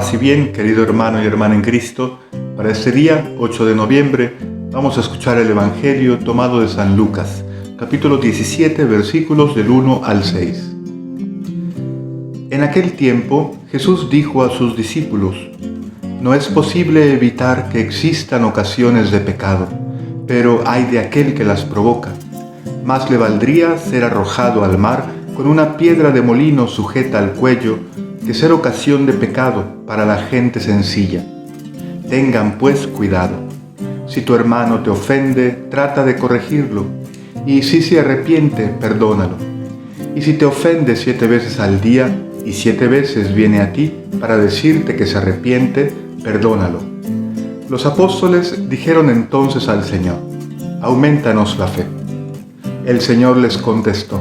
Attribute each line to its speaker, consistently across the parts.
Speaker 1: Paz y bien, querido hermano y hermana en Cristo. Para este día, 8 de noviembre, vamos a escuchar el Evangelio tomado de San Lucas, capítulo 17, versículos del 1 al 6. En aquel tiempo, Jesús dijo a sus discípulos: No es posible evitar que existan ocasiones de pecado, pero hay de aquel que las provoca. Más le valdría ser arrojado al mar con una piedra de molino sujeta al cuello que ser ocasión de pecado para la gente sencilla. Tengan pues cuidado. Si tu hermano te ofende, trata de corregirlo, y si se arrepiente, perdónalo. Y si te ofende 7 veces al día, y 7 veces viene a ti para decirte que se arrepiente, perdónalo. Los apóstoles dijeron entonces al Señor: Aumentanos la fe. El Señor les contestó: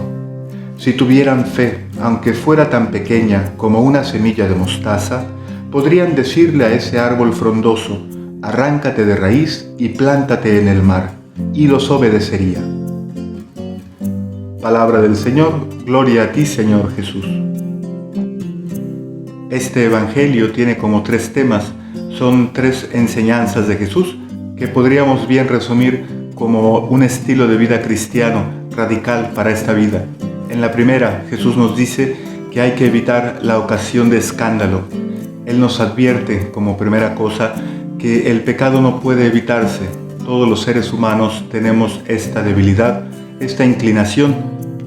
Speaker 1: Si tuvieran fe, aunque fuera tan pequeña como una semilla de mostaza, podrían decirle a ese árbol frondoso: Arráncate de raíz y plántate en el mar, y los obedecería. Palabra del Señor, gloria a ti, Señor Jesús. Este Evangelio tiene como 3 temas, son 3 enseñanzas de Jesús que podríamos bien resumir como un estilo de vida cristiano radical para esta vida. En la primera, Jesús nos dice que hay que evitar la ocasión de escándalo. Él nos advierte, como primera cosa, que el pecado no puede evitarse. Todos los seres humanos tenemos esta debilidad, esta inclinación,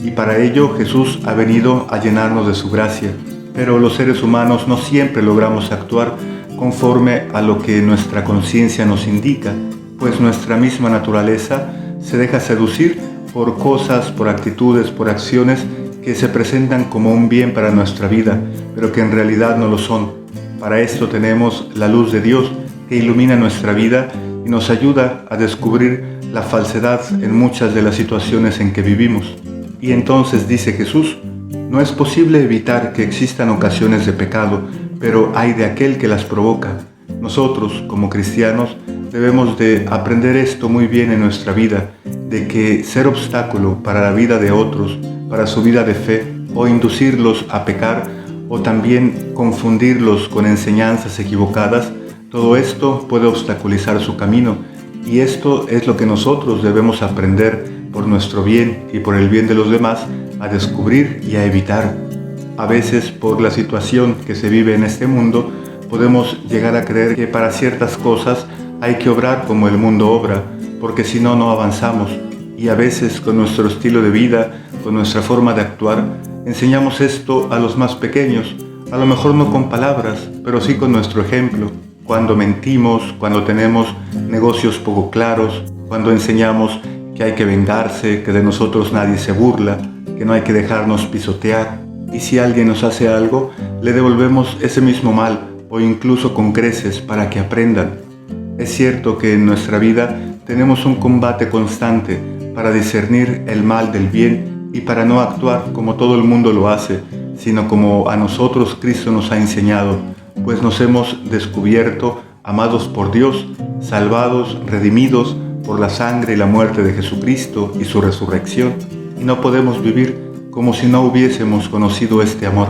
Speaker 1: y para ello Jesús ha venido a llenarnos de su gracia. Pero los seres humanos no siempre logramos actuar conforme a lo que nuestra conciencia nos indica, pues nuestra misma naturaleza se deja seducir por cosas, por actitudes, por acciones que se presentan como un bien para nuestra vida, pero que en realidad no lo son. Para esto tenemos la luz de Dios que ilumina nuestra vida y nos ayuda a descubrir la falsedad en muchas de las situaciones en que vivimos. Y entonces dice Jesús: No es posible evitar que existan ocasiones de pecado, pero hay de aquel que las provoca. Nosotros, como cristianos, debemos de aprender esto muy bien en nuestra vida, de que ser obstáculo para la vida de otros, para su vida de fe, o inducirlos a pecar, o también confundirlos con enseñanzas equivocadas, todo esto puede obstaculizar su camino, y esto es lo que nosotros debemos aprender por nuestro bien y por el bien de los demás a descubrir y a evitar. A veces, por la situación que se vive en este mundo, podemos llegar a creer que para ciertas cosas hay que obrar como el mundo obra, porque si no, no avanzamos. Y a veces con nuestro estilo de vida, con nuestra forma de actuar, enseñamos esto a los más pequeños, a lo mejor no con palabras, pero sí con nuestro ejemplo. Cuando mentimos, cuando tenemos negocios poco claros, cuando enseñamos que hay que vengarse, que de nosotros nadie se burla, que no hay que dejarnos pisotear. Y si alguien nos hace algo, le devolvemos ese mismo mal, o incluso con creces para que aprendan. Es cierto que en nuestra vida tenemos un combate constante para discernir el mal del bien y para no actuar como todo el mundo lo hace, sino como a nosotros Cristo nos ha enseñado, pues nos hemos descubierto amados por Dios, salvados, redimidos por la sangre y la muerte de Jesucristo y su resurrección, y no podemos vivir como si no hubiésemos conocido este amor.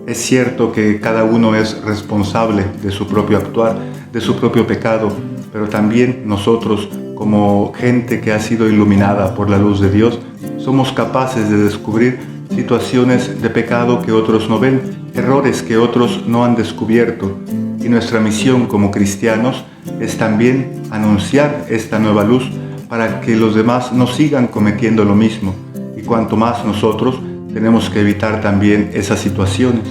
Speaker 1: Es cierto que cada uno es responsable de su propio actuar, de su propio pecado, pero también nosotros, como gente que ha sido iluminada por la luz de Dios, somos capaces de descubrir situaciones de pecado que otros no ven, errores que otros no han descubierto. Y nuestra misión como cristianos es también anunciar esta nueva luz para que los demás no sigan cometiendo lo mismo. Y cuanto más nosotros tenemos que evitar también esas situaciones.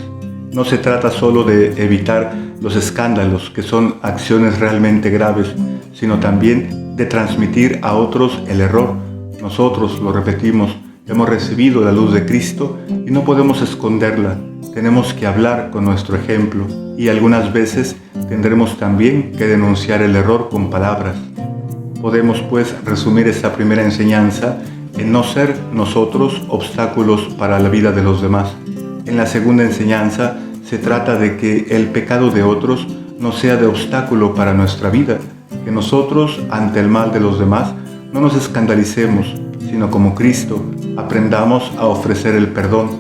Speaker 1: No se trata solo de evitar los escándalos, que son acciones realmente graves, sino también de transmitir a otros el error. Nosotros, lo repetimos, hemos recibido la luz de Cristo y no podemos esconderla. Tenemos que hablar con nuestro ejemplo y algunas veces tendremos también que denunciar el error con palabras. Podemos pues resumir esta primera enseñanza en no ser nosotros obstáculos para la vida de los demás. En la segunda enseñanza se trata de que el pecado de otros no sea de obstáculo para nuestra vida, que nosotros ante el mal de los demás no nos escandalicemos, sino como Cristo aprendamos a ofrecer el perdón.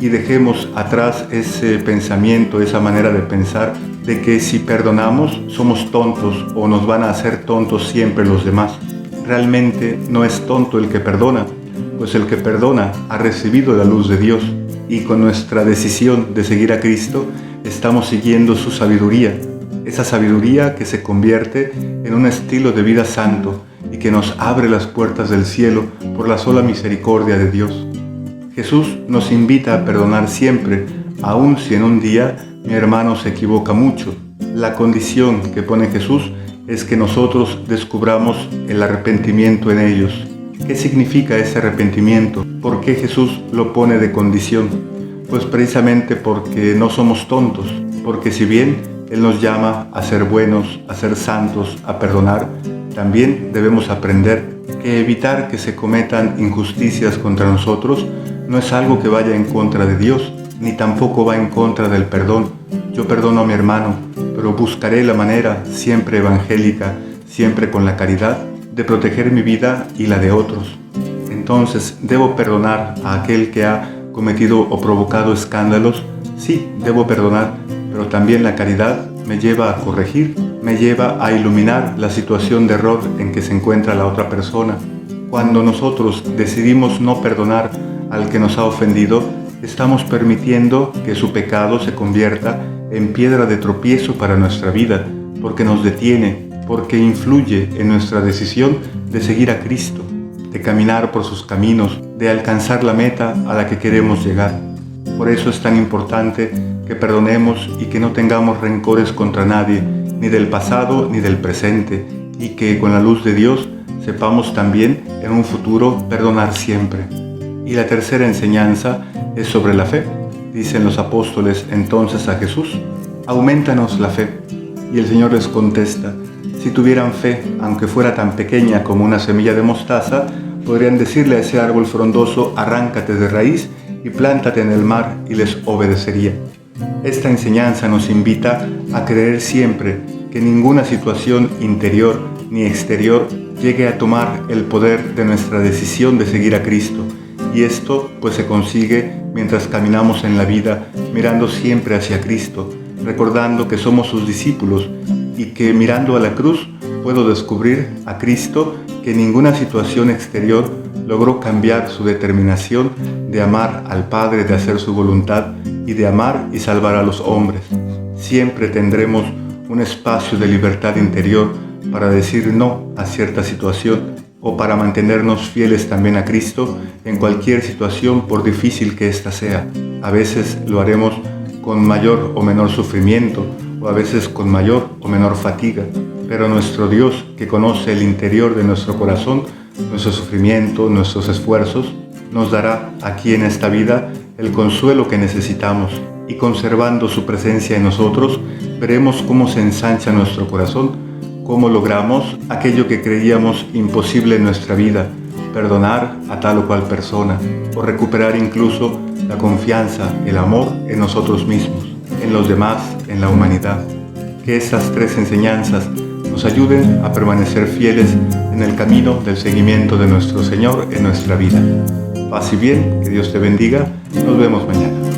Speaker 1: y dejemos atrás ese pensamiento, esa manera de pensar de que si perdonamos somos tontos o nos van a hacer tontos siempre los demás. Realmente no es tonto el que perdona, pues el que perdona ha recibido la luz de Dios y con nuestra decisión de seguir a Cristo estamos siguiendo su sabiduría, esa sabiduría que se convierte en un estilo de vida santo y que nos abre las puertas del cielo por la sola misericordia de Dios. Jesús nos invita a perdonar siempre, aun si en un día mi hermano se equivoca mucho. La condición que pone Jesús es que nosotros descubramos el arrepentimiento en ellos. ¿Qué significa ese arrepentimiento? ¿Por qué Jesús lo pone de condición? Pues precisamente porque no somos tontos, porque si bien Él nos llama a ser buenos, a ser santos, a perdonar, también debemos aprender que evitar que se cometan injusticias contra nosotros no es algo que vaya en contra de Dios, ni tampoco va en contra del perdón. Yo perdono a mi hermano, pero buscaré la manera, siempre evangélica, siempre con la caridad, de proteger mi vida y la de otros. Entonces, ¿debo perdonar a aquel que ha cometido o provocado escándalos? Sí, debo perdonar, pero también la caridad me lleva a corregir, me lleva a iluminar la situación de error en que se encuentra la otra persona. Cuando nosotros decidimos no perdonar al que nos ha ofendido, estamos permitiendo que su pecado se convierta en piedra de tropiezo para nuestra vida, porque nos detiene, porque influye en nuestra decisión de seguir a Cristo, de caminar por sus caminos, de alcanzar la meta a la que queremos llegar. Por eso es tan importante que perdonemos y que no tengamos rencores contra nadie, ni del pasado ni del presente, y que con la luz de Dios sepamos también en un futuro perdonar siempre. Y la tercera enseñanza es sobre la fe. Dicen los apóstoles entonces a Jesús: aumentanos la fe. Y el Señor les contesta: si tuvieran fe, aunque fuera tan pequeña como una semilla de mostaza, podrían decirle a ese árbol frondoso: arráncate de raíz y plántate en el mar, y les obedecería. Esta enseñanza nos invita a creer siempre que ninguna situación interior ni exterior llegue a tomar el poder de nuestra decisión de seguir a Cristo. Y esto pues se consigue mientras caminamos en la vida mirando siempre hacia Cristo, recordando que somos sus discípulos y que mirando a la cruz puedo descubrir a Cristo, que ninguna situación exterior logró cambiar su determinación de amar al Padre, de hacer su voluntad y de amar y salvar a los hombres. Siempre tendremos un espacio de libertad interior para decir no a cierta situación o para mantenernos fieles también a Cristo en cualquier situación, por difícil que ésta sea. A veces lo haremos con mayor o menor sufrimiento, o a veces con mayor o menor fatiga, pero nuestro Dios, que conoce el interior de nuestro corazón, nuestro sufrimiento, nuestros esfuerzos, nos dará aquí en esta vida el consuelo que necesitamos, y conservando su presencia en nosotros, veremos cómo se ensancha nuestro corazón, cómo logramos aquello que creíamos imposible en nuestra vida: perdonar a tal o cual persona, o recuperar incluso la confianza, el amor en nosotros mismos, en los demás, en la humanidad. Que estas tres enseñanzas nos ayuden a permanecer fieles en el camino del seguimiento de nuestro Señor en nuestra vida. Paz y bien, que Dios te bendiga. Nos vemos mañana.